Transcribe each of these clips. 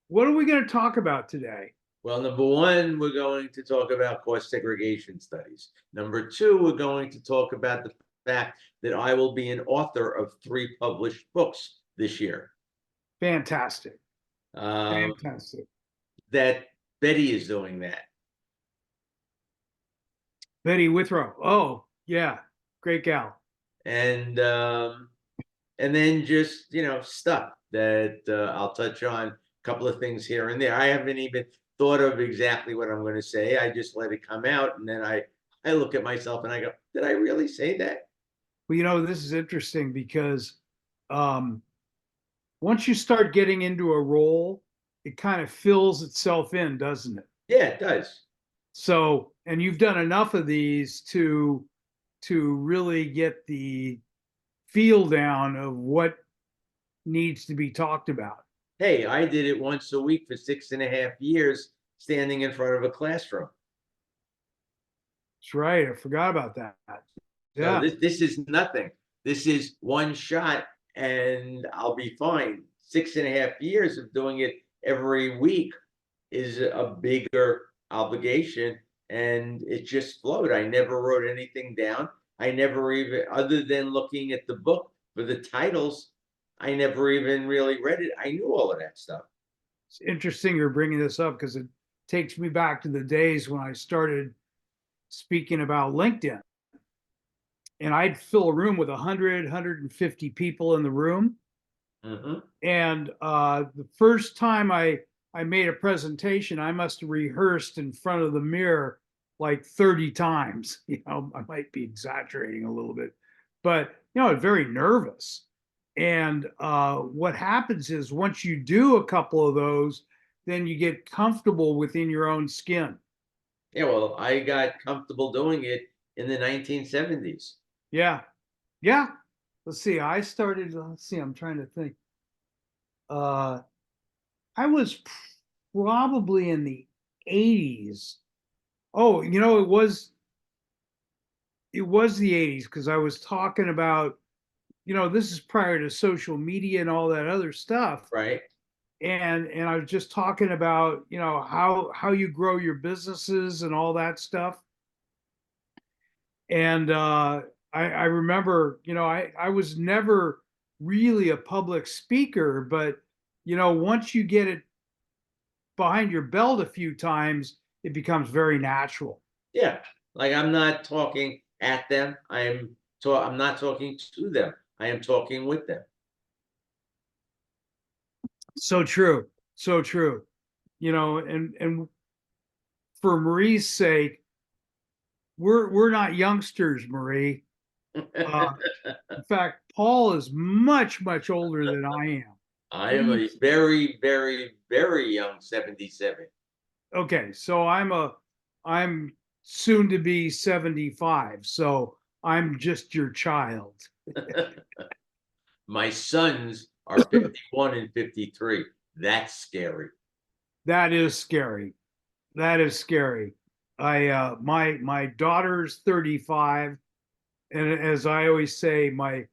What are we going to talk about today? Well, number one, we're going to talk about cost segregation studies. Number two, we're going to talk about the fact that I will be an author of 3 published books this year. Fantastic. Um, Fantastic. that Betty is doing that. Betty Withrow. Oh, yeah. Great gal. And and then just stuff that I'll touch on a couple of things here and there. I haven't even thought of exactly what I'm going to say. I just let it come out, and then I look at myself and I go, "Did I really say that?" Well, this is interesting because um, once you start getting into a role, it kind of fills itself in, doesn't it? Yeah, it does. So, and you've done enough of these to really get the feel down of what needs to be talked about. Hey, I did it once a week for 6.5 years, standing in front of a classroom. That's right. I forgot about that. So Yeah. this is nothing. This is one shot, and I'll be fine. 6.5 years of doing it every week is a bigger obligation, and it just flowed. I never wrote anything down. I never even, other than looking at the book for the titles, I never even really read it. I knew all of that stuff. It's interesting you're bringing this up because it takes me back to the days when I started speaking about LinkedIn. And I'd fill a room with 100, 150 people in the room. Mm-hmm. And the first time I made a presentation, I must have rehearsed in front of the mirror like 30 times. I might be exaggerating a little bit, but very nervous. And what happens is once you do a couple of those, then you get comfortable within your own skin. Yeah, well, I got comfortable doing it in the 1970s. Yeah. Yeah. Let's see. Let's see, I'm trying to think. Uh, I was probably in the 80s. Oh, it was the 80s because I was talking about, this is prior to social media and all that other stuff. Right? And I was just talking about, how you grow your businesses and all that stuff. And I remember, I was never really a public speaker, but once you get it behind your belt a few times, it becomes very natural. Yeah. Like I'm not talking at them. I'm not talking to them. I am talking with them. So true. So true. And for Marie's sake, we're not youngsters, Marie. Uh, in fact, Paul is much, much older than I am. I am a He's very, very, very young 77. okay, so I'm soon to be 75, so I'm just your child. My sons are 51 and 53. That's scary. That is scary. That is scary. My daughter's 35, and as I always say, my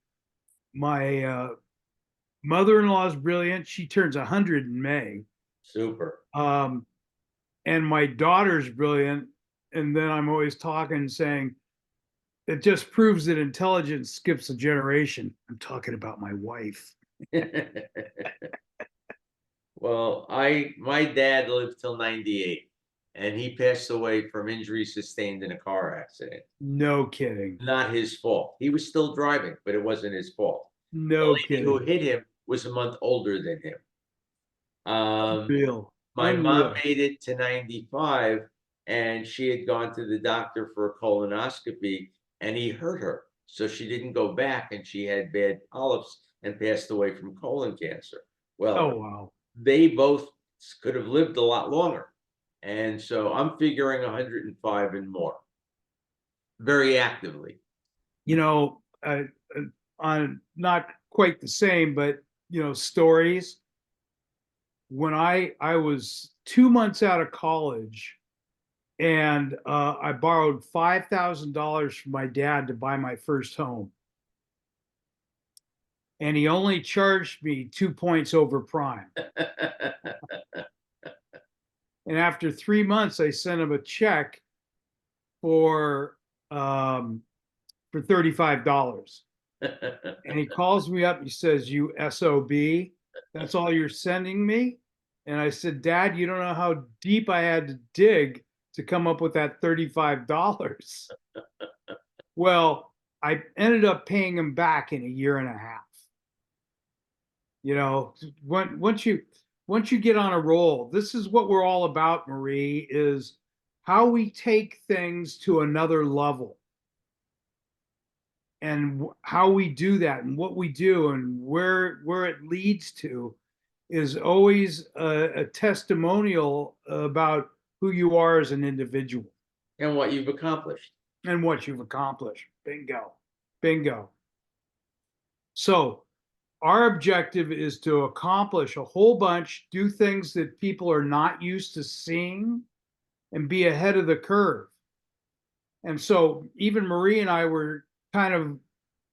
mother-in-law is brilliant. She turns 100 in May. Super. Um, and my daughter's brilliant. And then I'm always talking, saying, it just proves that intelligence skips a generation. I'm talking about my wife. Well, my dad lived till 98, and he passed away from injuries sustained in a car accident. No kidding. Not his fault. He was still driving, but it wasn't his fault. The No lady who kidding. hit him was a month older than him. Um, Unreal. my mom Unreal. made it to 95, and she had gone to the doctor for a colonoscopy, and he hurt her. So she didn't go back, and she had bad polyps and passed away from colon cancer. Oh, Well, wow. they both could have lived a lot longer. And so I'm figuring 105 and more very actively. You know, uh, on not quite the same, but, stories. When I was 2 months out of college, and I borrowed $5,000 from my dad to buy my first home. And he only charged me 2 points over prime. And after 3 months, I sent him a check for um, for $35. And he calls me up. He says, "You SOB, that's all you're sending me?" And I said, "Dad, you don't know how deep I had to dig to come up with that $35." Well, I ended up paying him back in a year and a half. You know, once you get on a roll, this is what we're all about, Marie, is how we take things to another level, and how we do that and what we do and where it leads to is always a testimonial about who you are as an individual And what you've accomplished. and what you've accomplished. Bingo. Bingo. So our objective is to accomplish a whole bunch, do things that people are not used to seeing, and be ahead of the curve. And so even Marie and I were kind of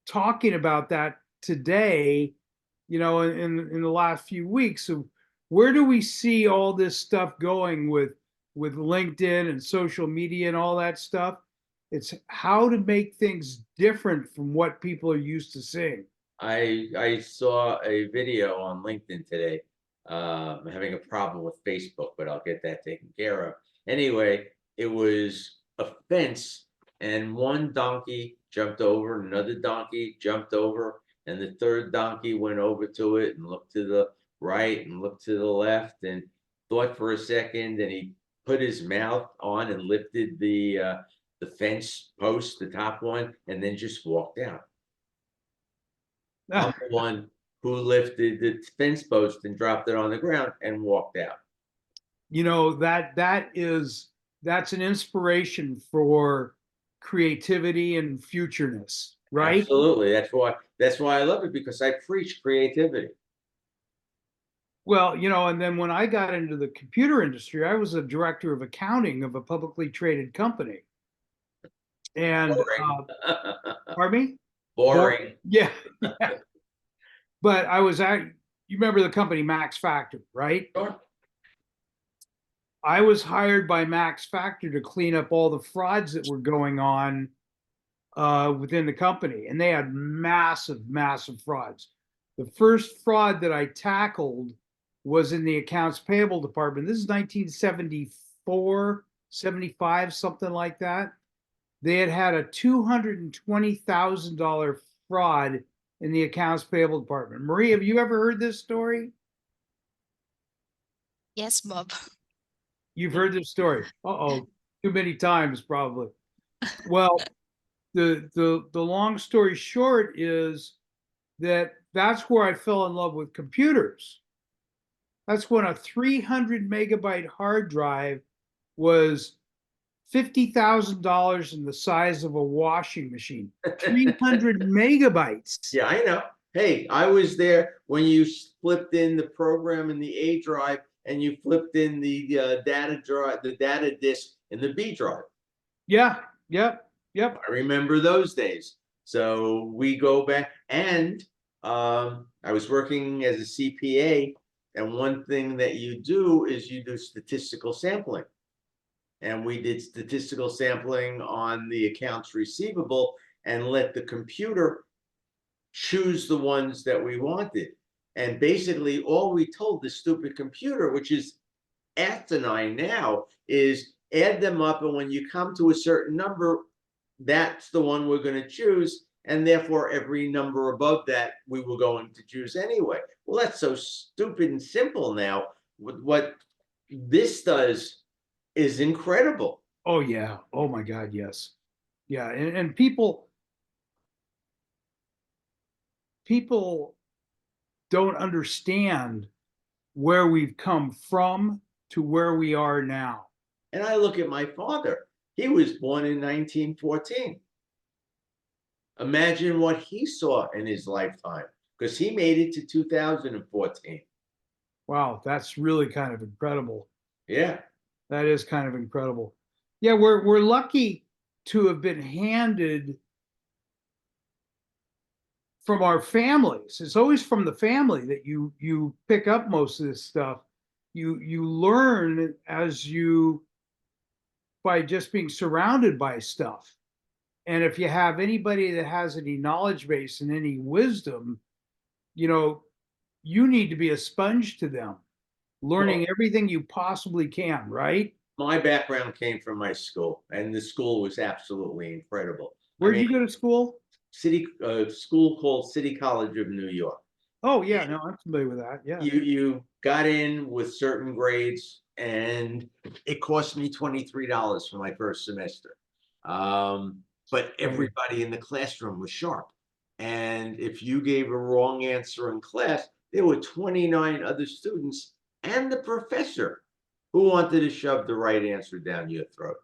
talking about that today, in the last few weeks. So where do we see all this stuff going with LinkedIn and social media and all that stuff? It's how to make things different from what people are used to seeing. I saw a video on LinkedIn today. I'm having a problem with Facebook, but I'll get that taken care of. Anyway, it was a fence, and one donkey jumped over, another donkey jumped over, and the third donkey went over to it and looked to the right and looked to the left and thought for a second, and he put his mouth on and lifted the fence post, the top one, and then just walked out. I'm the one who lifted the fence post and dropped it on the ground and walked out. That's an inspiration for creativity and futureness, right? Absolutely. That's why I love it, because I preach creativity. Well, and then when I got into the computer industry, I was a director of accounting of a publicly traded company. And Boring. pardon me? Boring. Yeah. Yeah. But you remember the company Max Factor, right? Sure. I was hired by Max Factor to clean up all the frauds that were going on within the company, and they had massive, massive frauds. The first fraud that I tackled was in the accounts payable department. This is 1974, 75, something like that. They had a $220,000 fraud in the accounts payable department. Marie, have you ever heard this story? Yes, Bob. You've heard this story. Uh-oh, too many times probably. Well, the long story short is that's where I fell in love with computers. That's when a 300 megabyte hard drive was $50,000 in the size of a washing machine. 300 megabytes. Yeah, I know. Hey, I was there when you flipped in the program in the A drive and you flipped in the data drive, the data disk in the B drive. Yeah, yep, yep. I remember those days. So we go back, and I was working as a CPA, and one thing that you do is you do statistical sampling. And we did statistical sampling on the accounts receivable and let the computer choose the ones that we wanted. And basically, all we told the stupid computer, which is asinine now, is add them up. And when you come to a certain number, that's the one we're going to choose. And therefore, every number above that, we were going to choose anyway. Well, that's so stupid and simple now. What this does is incredible. Oh, yeah. Oh, my God, yes. Yeah, and people don't understand where we've come from to where we are now. And I look at my father. He was born in 1914. Imagine what he saw in his lifetime, because he made it to 2014. Wow, that's really kind of incredible. Yeah. That is kind of incredible. Yeah, we're lucky to have been handed from our families. It's always from the family that you pick up most of this stuff. you learn by just being surrounded by stuff. And if you have anybody that has any knowledge base and any wisdom, you know, you need to be a sponge to them, learning Well, everything you possibly can, right? my background came from my school, and the school was absolutely incredible. I Where'd mean, you go to school? city school called City College of New York. Oh, yeah, no, I'm familiar with that. Yeah. You got in with certain grades, and it cost me $23 for my first semester. But Right. everybody in the classroom was sharp, and if you gave a wrong answer in class, there were 29 other students and the professor who wanted to shove the right answer down your throat.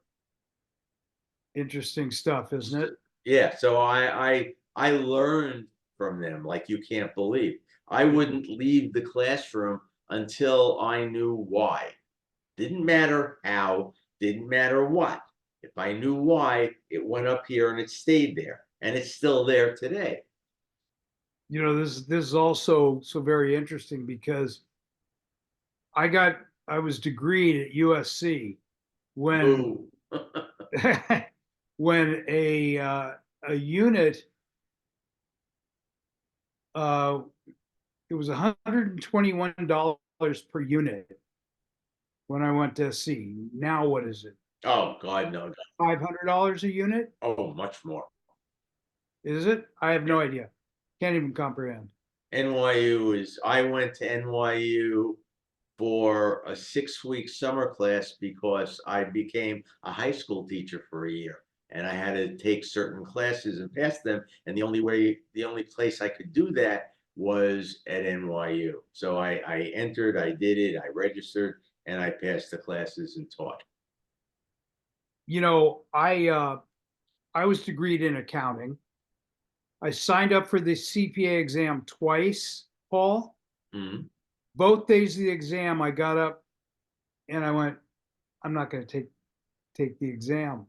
Interesting stuff, isn't it? Yeah, so I learned from them like you can't believe. I Yeah. wouldn't leave the classroom until I knew why. Didn't matter how, didn't matter what. If I knew why, it went up here and it stayed there, and it's still there today. You know, this is also so very interesting because I got I was degreed at USC when Ooh. when a unit uh it was $121 per unit when I went to SC. Now what is it? Oh God, no, no. $500 a unit? Oh, much more. Is it? I have no idea. Can't even comprehend. NYU is, I went to NYU for a 6 week summer class because I became a high school teacher for a year. And I had to take certain classes and pass them. And the only place I could do that was at NYU. So I entered, I did it, I registered, and I passed the classes and taught. You know, I was degreed in accounting. I signed up for the CPA exam twice, Paul. Mhm. Both days of the exam, I got up and I went, I'm not going to take the exam.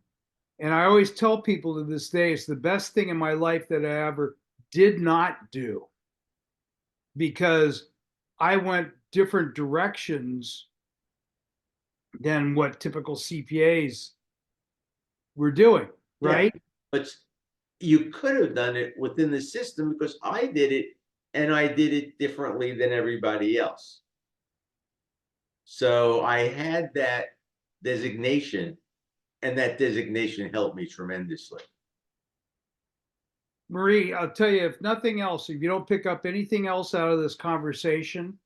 And I always tell people to this day, it's the best thing in my life that I ever did not do because I went different directions than what typical CPAs were doing, Yeah, right? but you could have done it within the system because I did it and I did it differently than everybody else. So I had that designation, and that designation helped me tremendously. Marie, I'll tell you, if nothing else, if you don't pick up anything else out of this conversation,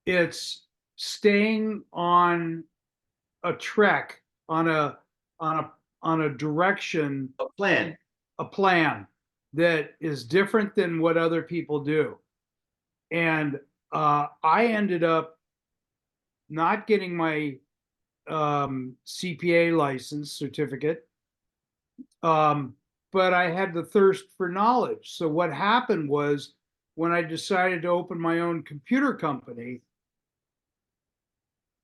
it's staying on a trek, on a on a direction, A plan. a plan that is different than what other people do. And I ended up not getting my CPA license certificate, um, but I had the thirst for knowledge. So what happened was when I decided to open my own computer company,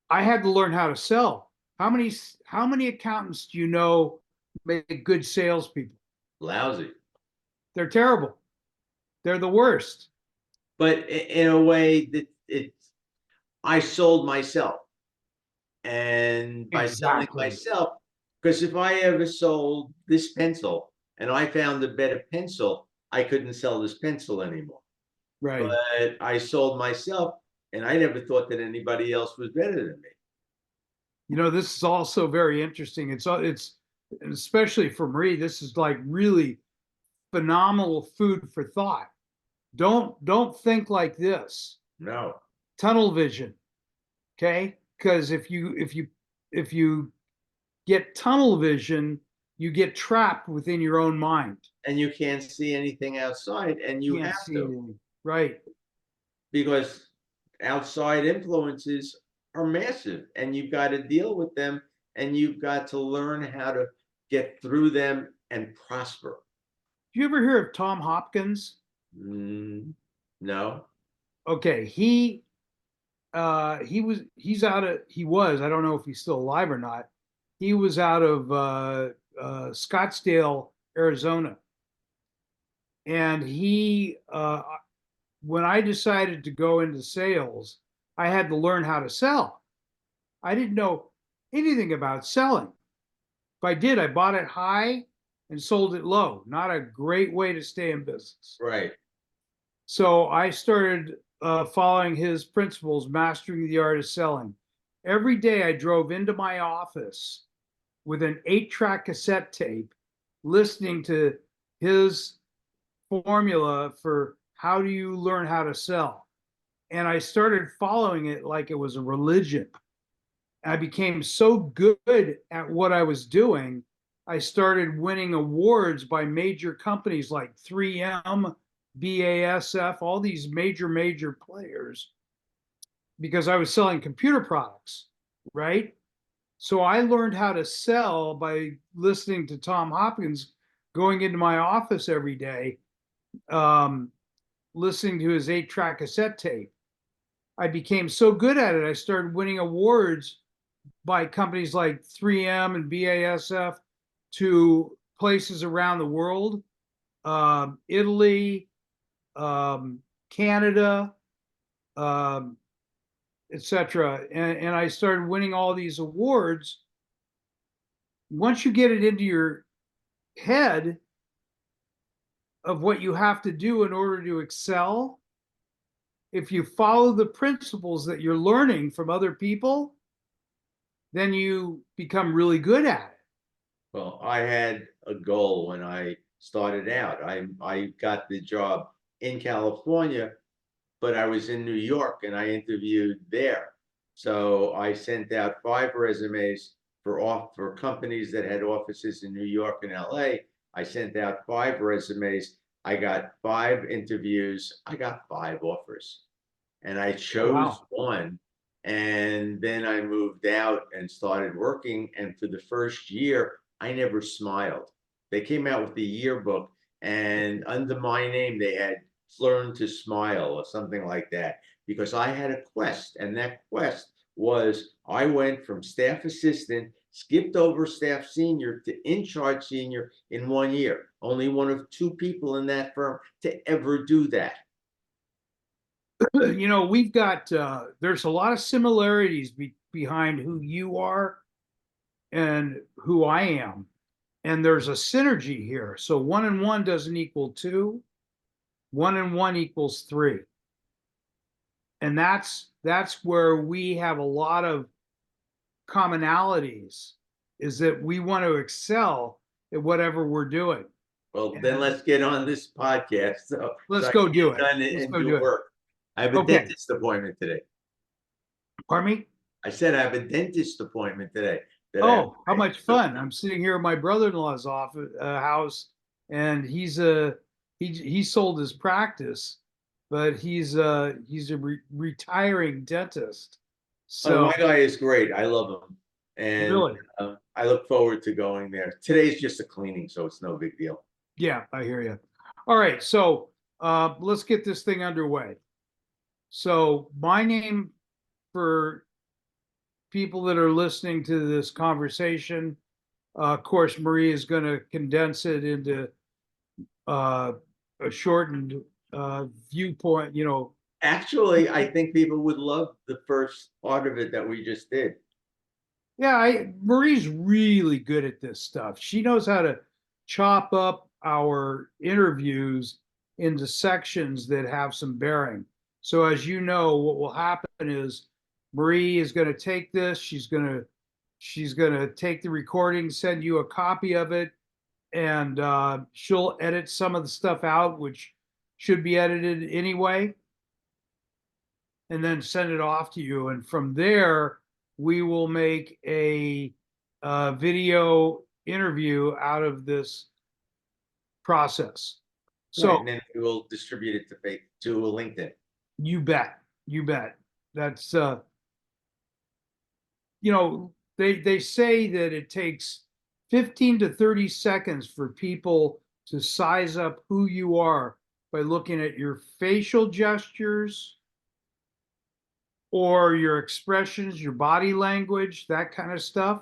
I had to learn how to sell. How many accountants do you know make good salespeople? Lousy. They're terrible. They're the worst. But in a way that I sold myself. And by selling Exactly. myself, because if I ever sold this pencil and I found a better pencil, I couldn't sell this pencil anymore. Right. But I sold myself, and I never thought that anybody else was better than me. You know, this is also very interesting. It's especially for Marie, this is like really phenomenal food for thought. Don't think like this. No. Tunnel vision, okay? Because if you get tunnel vision, you get trapped within your own mind. And you can't see anything outside, and you You can't have see to, anything. Right. because outside influences are massive, and you've got to deal with them, and you've got to learn how to get through them and prosper. Do you ever hear of Tom Hopkins? No. Okay, he was, I don't know if he's still alive or not. He was out of Scottsdale, Arizona. And when I decided to go into sales, I had to learn how to sell. I didn't know anything about selling. If I did, I bought it high and sold it low. Not a great way to stay in business. Right. So I started following his principles, mastering the art of selling. Every day I drove into my office with an 8-track cassette tape, listening to his formula for how do you learn how to sell. And I started following it like it was a religion. I became so good at what I was doing, I started winning awards by major companies like 3M, BASF, all these major players, because I was selling computer products, right? So I learned how to sell by listening to Tom Hopkins, going into my office every day, um, listening to his 8-track cassette tape. I became so good at it, I started winning awards by companies like 3M and BASF to places around the world, Italy, Canada, um, etc. And I started winning all these awards. Once you get it into your head of what you have to do in order to excel, if you follow the principles that you're learning from other people, then you become really good at it. Well, I had a goal when I started out. I got the job in California, but I was in New York and I interviewed there. So I sent out 5 resumes for companies that had offices in New York and LA. I sent out 5 resumes. I got 5 interviews. I got 5 offers, and I chose Wow. one. And then I moved out and started working. And for the first year, I never smiled. They came out with the yearbook, and under my name, they had learn to smile or something like that, because I had a quest, and that quest was I went from staff assistant, skipped over staff senior to in charge senior in 1 year. Only one of 2 people in that firm to ever do that. You know, we've got there's a lot of similarities behind who you are and who I am, and there's a synergy here. So 1 and 1 doesn't equal 2, 1 and 1 equals 3, and that's where we have a lot of commonalities. Is that we want to excel at whatever we're doing. Well, then And let's get on this podcast so let's I can go do get it. done Let's and go do do it. work. I have a Okay. dentist appointment today. Pardon me? I said I have a dentist appointment today that I have Oh, how to much make. fun. I'm sitting here at my brother-in-law's office house, and he sold his practice, but he's a retiring dentist. Oh, my So guy is great. I love him. And really, I look forward to going there. Today's just a cleaning, so it's no big deal. yeah, I hear you. All right, so let's get this thing underway. So my name, for people that are listening to this conversation, of course, Marie is going to condense it into uh, a shortened viewpoint. You know, Actually, I think people would love the first part of it that we just did. yeah, Marie's really good at this stuff. She knows how to chop up our interviews into sections that have some bearing. So as you know, what will happen is Marie is going to take this. She's going to take the recording, send you a copy of it, and she'll edit some of the stuff out, which should be edited anyway, and then send it off to you. And from there, we will make a video interview out of this process. Right. So And then we will distribute it to LinkedIn. you bet, you bet. That's they say that it takes 15 to 30 seconds for people to size up who you are by looking at your facial gestures or your expressions, your body language, that kind of stuff.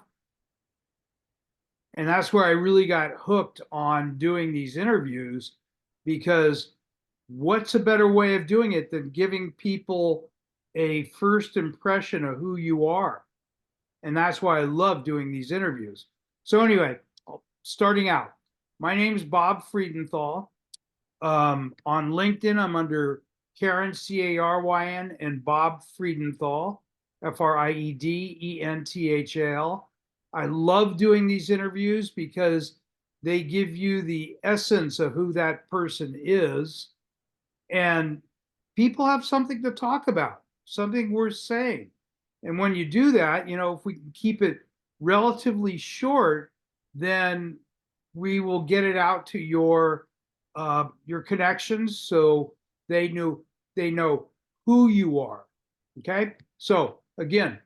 And that's where I really got hooked on doing these interviews, because what's a better way of doing it than giving people a first impression of who you are. And that's why I love doing these interviews. So anyway, starting out, my name is Bob Friedenthal. On LinkedIn, I'm under Karen, Caryn, and Bob Friedenthal, Friedenthal. I love doing these interviews because they give you the essence of who that person is. And people have something to talk about, something worth saying. And when you do that, if we can keep it relatively short, then we will get it out to your connections so they know who you are. Okay. So again,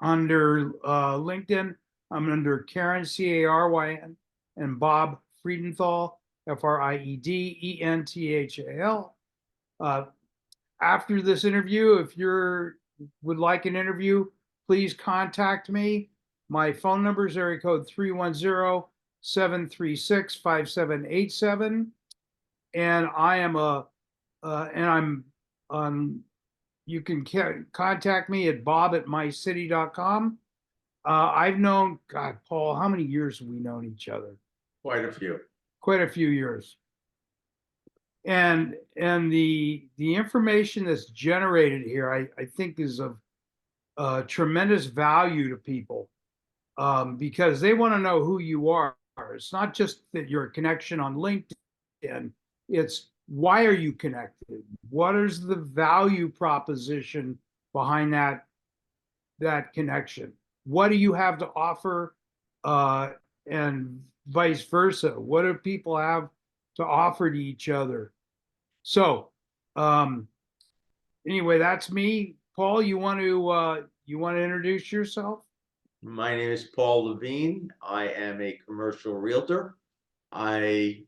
under LinkedIn, I'm under Karen, Caryn, and Bob Friedenthal, Friedenthal. After this interview, if you would like an interview, please contact me. My phone number is area code 310-736-5787. And I am and I'm on, you can contact me at bob@mycity.com. I've known, God, Paul, how many years have we known each other? Quite a few. Quite a few years. And the information that's generated here, I think is of tremendous value to people, because they want to know who you are. It's not just that you're a connection on LinkedIn. It's why are you connected? What is the value proposition behind that connection? What do you have to offer, and vice versa? What do people have to offer to each other? So, anyway, that's me. Paul, you want to introduce yourself? My name is Paul Levine. I am a commercial realtor. I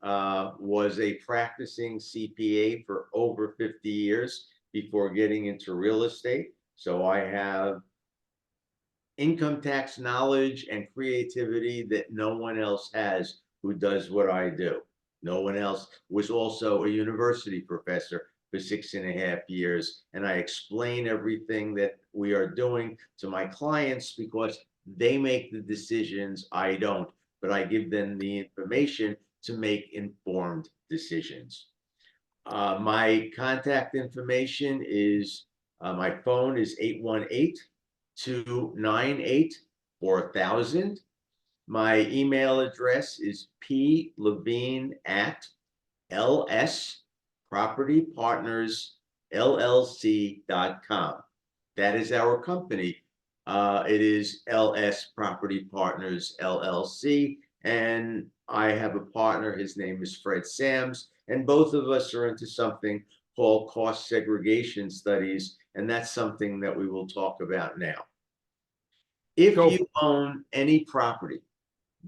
was a practicing CPA for over 50 years before getting into real estate. So I have income tax knowledge and creativity that no one else has who does what I do. No one else. Was also a university professor for 6.5 years, and I explain everything that we are doing to my clients because they make the decisions. I don't, but I give them the information to make informed decisions. My contact information is my phone is 818-298-4000. My email address is plevine@lspropertypartnersllc.com. That is our company. It is LS Property Partners LLC, and I have a partner. His name is Fred Sams, and both of us are into something called cost segregation studies, and that's something that we will talk about now. If you own any property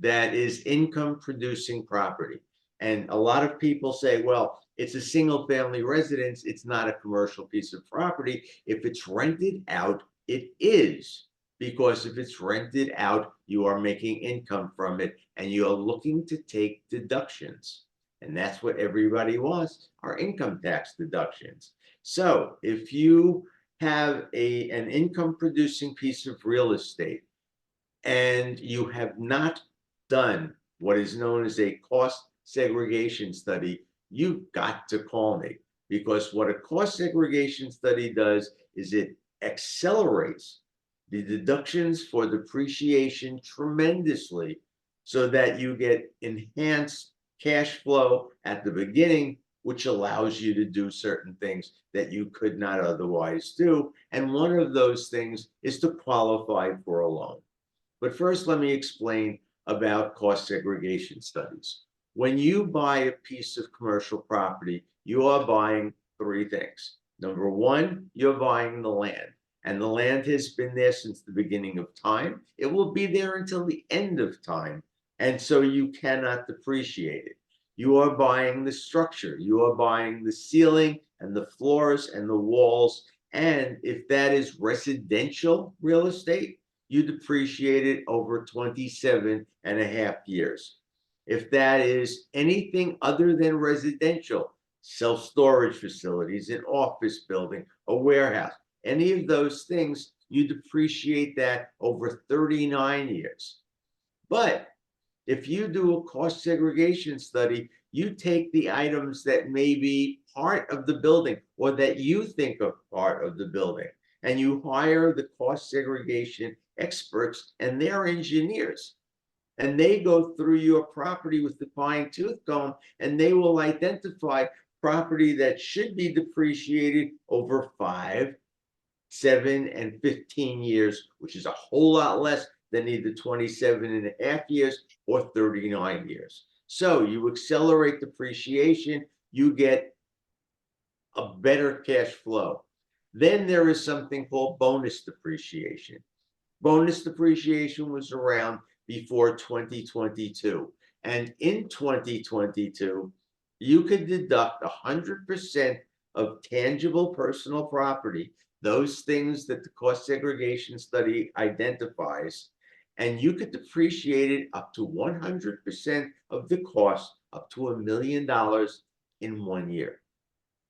that is income producing property, and a lot of people say, well, it's a single family residence, it's not a commercial piece of property. If it's rented out, it is, because if it's rented out, you are making income from it and you're looking to take deductions. And that's what everybody wants, are income tax deductions. So if you have an income producing piece of real estate and you have not done what is known as a cost segregation study, you've got to call me, because what a cost segregation study does is it accelerates the deductions for depreciation tremendously so that you get enhanced cash flow at the beginning, which allows you to do certain things that you could not otherwise do. And one of those things is to qualify for a loan. But first, let me explain about cost segregation studies. When you buy a piece of commercial property, you are buying three things. Number one, you're buying the land, and the land has been there since the beginning of time. It will be there until the end of time, and so you cannot depreciate it. You are buying the structure. You are buying the ceiling and the floors and the walls, and if that is residential real estate, you depreciate it over 27.5 years. If that is anything other than residential, self-storage facilities, an office building, a warehouse, any of those things, you depreciate that over 39 years. But if you do a cost segregation study, you take the items that may be part of the building or that you think are part of the building, and you hire the cost segregation experts and their engineers. And they go through your property with the fine tooth comb, and they will identify property that should be depreciated over 5, 7, and 15 years, which is a whole lot less than either 27.5 years or 39 years. So you accelerate depreciation, you get a better cash flow. Then there is something called bonus depreciation. Bonus depreciation was around before 2022. And in 2022, you could deduct 100% of tangible personal property, those things that the cost segregation study identifies, and you could depreciate it up to 100% of the cost, up to $1 million in 1 year.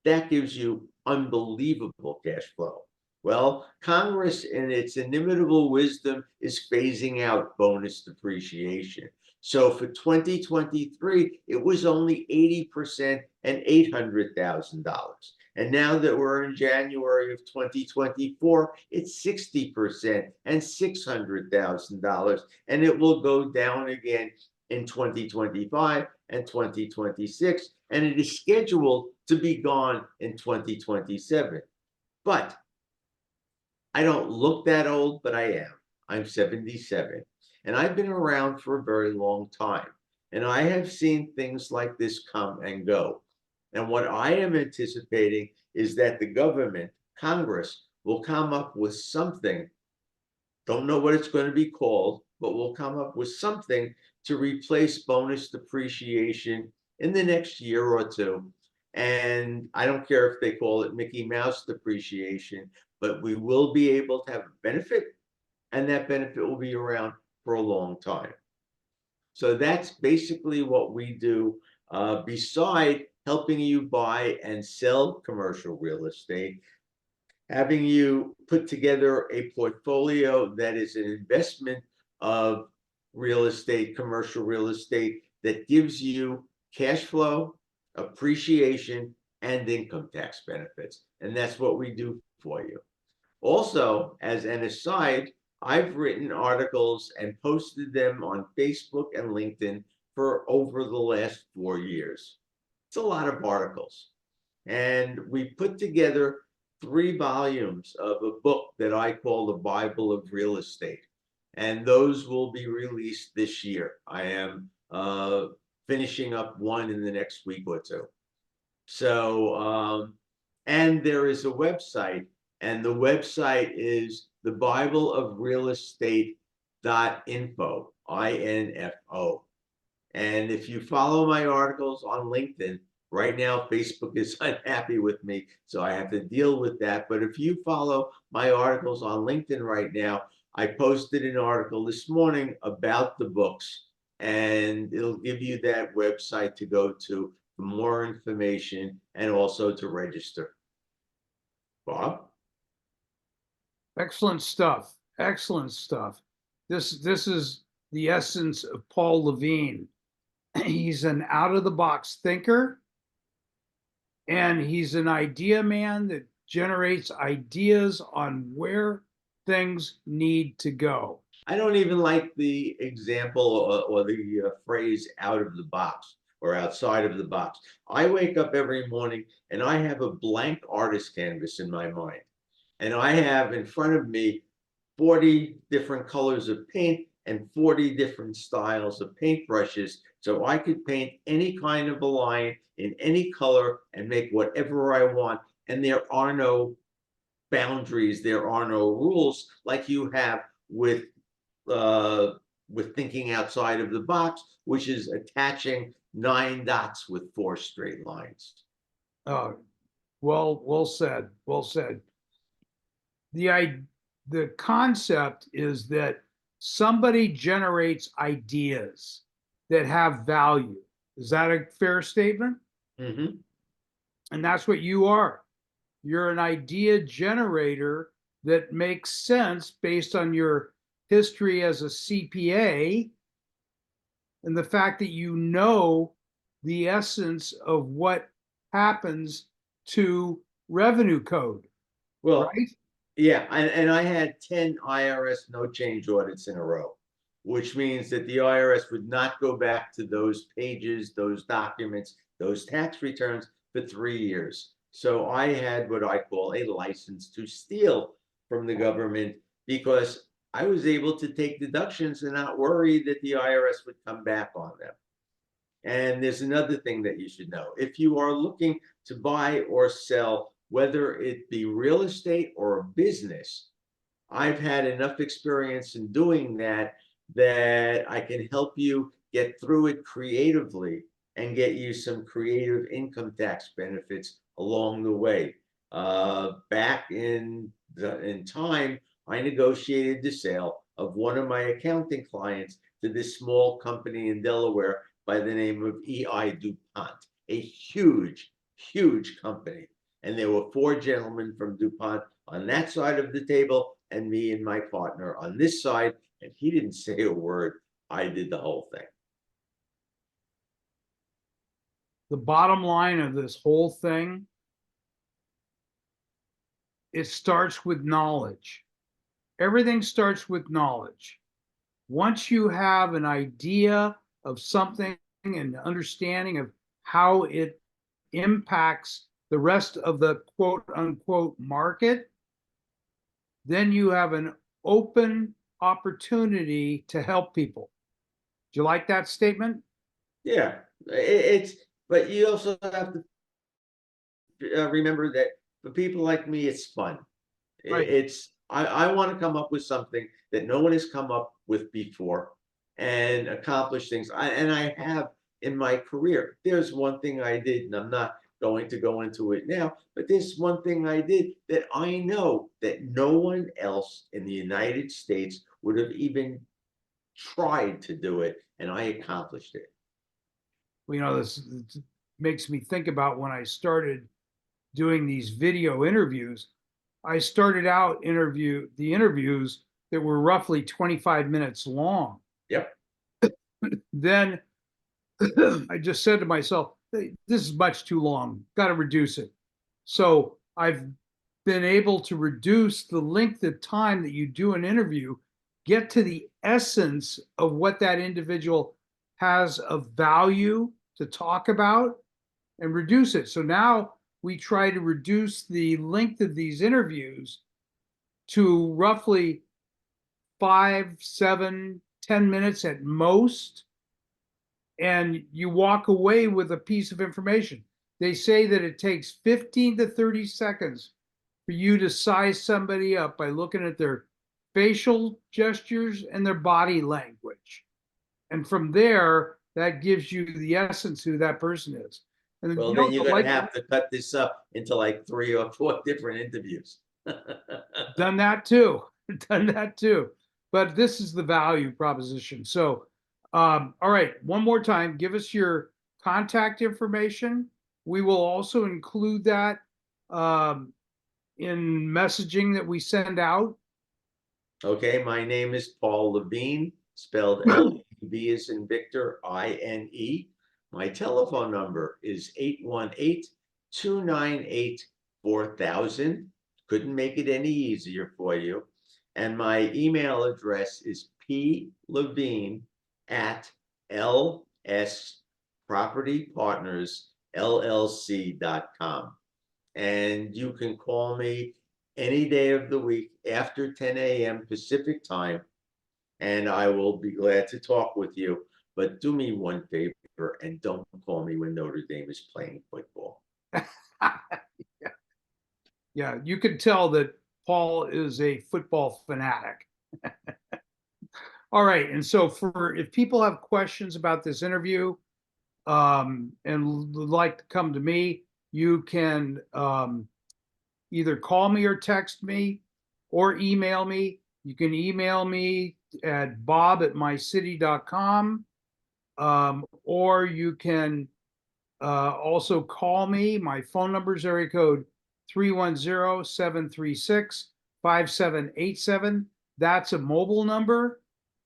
That gives you unbelievable cash flow. Well, Congress, in its inimitable wisdom, is phasing out bonus depreciation. So for 2023, it was only 80% and $800,000. And now that we're in January of 2024, it's 60% and $600,000. And it will go down again in 2025 and 2026. And it is scheduled to be gone in 2027. But I don't look that old, but I am. I'm 77. And I've been around for a very long time. And I have seen things like this come and go. And what I am anticipating is that the government, Congress, will come up with something. Don't know what it's going to be called, but we'll come up with something to replace bonus depreciation in the next year or two. And I don't care if they call it Mickey Mouse depreciation, but we will be able to have a benefit, and that benefit will be around for a long time. So that's basically what we do, beside helping you buy and sell commercial real estate, having you put together a portfolio that is an investment of real estate, commercial real estate, that gives you cash flow, appreciation, and income tax benefits. And that's what we do for you. Also, as an aside, I've written articles and posted them on Facebook and LinkedIn for over the last 4 years. It's a lot of articles. And we put together 3 volumes of a book that I call the Bible of Real Estate. And those will be released this year. I am finishing up one in the next week or two. So, and there is a website, and the website is the Bible of Real Estate.info, INFO. And if you follow my articles on LinkedIn, right now Facebook is unhappy with me, so I have to deal with that. But if you follow my articles on LinkedIn right now, I posted an article this morning about the books, and it'll give you that website to go to for more information and also to register. Bob? Excellent stuff. Excellent stuff. This is the essence of Paul Levine. He's an out-of-the-box thinker, and he's an idea man that generates ideas on where things need to go. I don't even like the example or the phrase out of the box or outside of the box. I wake up every morning and I have a blank artist canvas in my mind. And I have in front of me 40 different colors of paint and 40 different styles of paintbrushes. So I could paint any kind of a line in any color and make whatever I want. And there are no boundaries, there are no rules like you have with thinking outside of the box, which is attaching 9 dots with 4 straight lines. Oh, well said. Well said. The concept is that somebody generates ideas that have value. Is that a fair statement? Mm-hmm. And that's what you are. You're an idea generator that makes sense based on your history as a CPA and the fact that you know the essence of what happens to revenue code, Well, right? yeah, and I had 10 IRS no change audits in a row, which means that the IRS would not go back to those pages, those documents, those tax returns for 3 years. So I had what I call a license to steal from the government because I was able to take deductions and not worry that the IRS would come back on them. And there's another thing that you should know. If you are looking to buy or sell, whether it be real estate or a business, I've had enough experience in doing that that I can help you get through it creatively and get you some creative income tax benefits along the way. Back in time, I negotiated the sale of one of my accounting clients to this small company in Delaware by the name of EI DuPont, a huge, huge company. And there were four gentlemen from DuPont on that side of the table and me and my partner on this side. And he didn't say a word. I did the whole thing. The bottom line of this whole thing, it starts with knowledge. Everything starts with knowledge. Once you have an idea of something and understanding of how it impacts the rest of the quote unquote market, then you have an open opportunity to help people. Do you like that statement? Yeah, it's, but you also have to remember that for people like me, it's fun. Right. I want to come up with something that no one has come up with before and accomplish things. And I have in my career. There's one thing I did, and I'm not going to go into it now, but there's one thing I did that I know that no one else in the United States would have even tried to do it, and I accomplished it. Well, this makes me think about when I started doing these video interviews. I started out the interviews that were roughly 25 minutes long. Yep. Then I just said to myself, hey, this is much too long, got to reduce it. So I've been able to reduce the length of time that you do an interview, get to the essence of what that individual has of value to talk about, and reduce it. So now we try to reduce the length of these interviews to roughly 5, 7, 10 minutes at most. And you walk away with a piece of information. They say that it takes 15 to 30 seconds for you to size somebody up by looking at their facial gestures and their body language. And from there, that gives you the essence who that person is. And Well, then you're going to have to cut this up into like 3 or 4 different interviews. done that too. Done that too. But this is the value proposition. So, all right, one more time, give us your contact information. We will also include that in messaging that we send out. Okay, my name is Paul Levine, spelled L-E-V as in Victor, I-N-E. My telephone number is 818-298-4000. Couldn't make it any easier for you. And my email address is plevine@lspropertypartnersllc.com. And you can call me any day of the week after 10 a.m. Pacific time, and I will be glad to talk with you. But do me one favor and don't call me when Notre Dame is playing football. Yeah, you can tell that Paul is a football fanatic. All right, and so if people have questions about this interview and would like to come to me, you can either call me or text me or email me. You can email me at bob@mycity.com, or you can also call me. My phone number is area code 310-736-5787. That's a mobile number.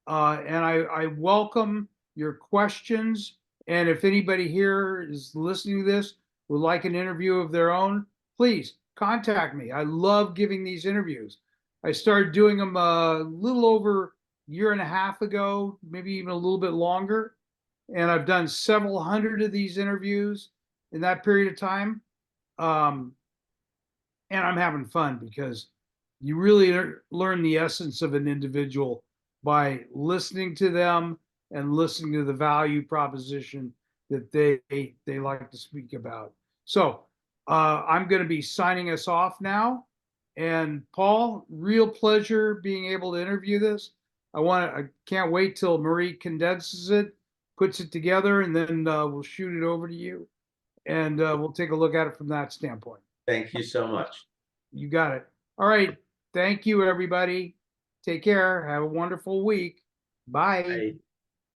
And I welcome your questions. And if anybody here is listening to this, would like an interview of their own, please contact me. I love giving these interviews. I started doing them a little over a year and a half ago, maybe even a little bit longer. And I've done several hundred of these interviews in that period of time. And I'm having fun because you really learn the essence of an individual by listening to them and listening to the value proposition that they like to speak about. So I'm going to be signing us off now. And Paul, real pleasure being able to interview this. I can't wait till Marie condenses it, puts it together, and then we'll shoot it over to you, and we'll take a look at it from that standpoint. Thank you so much. You got it. All right. Thank you, everybody. Take care. Have a wonderful week. Bye. Bye.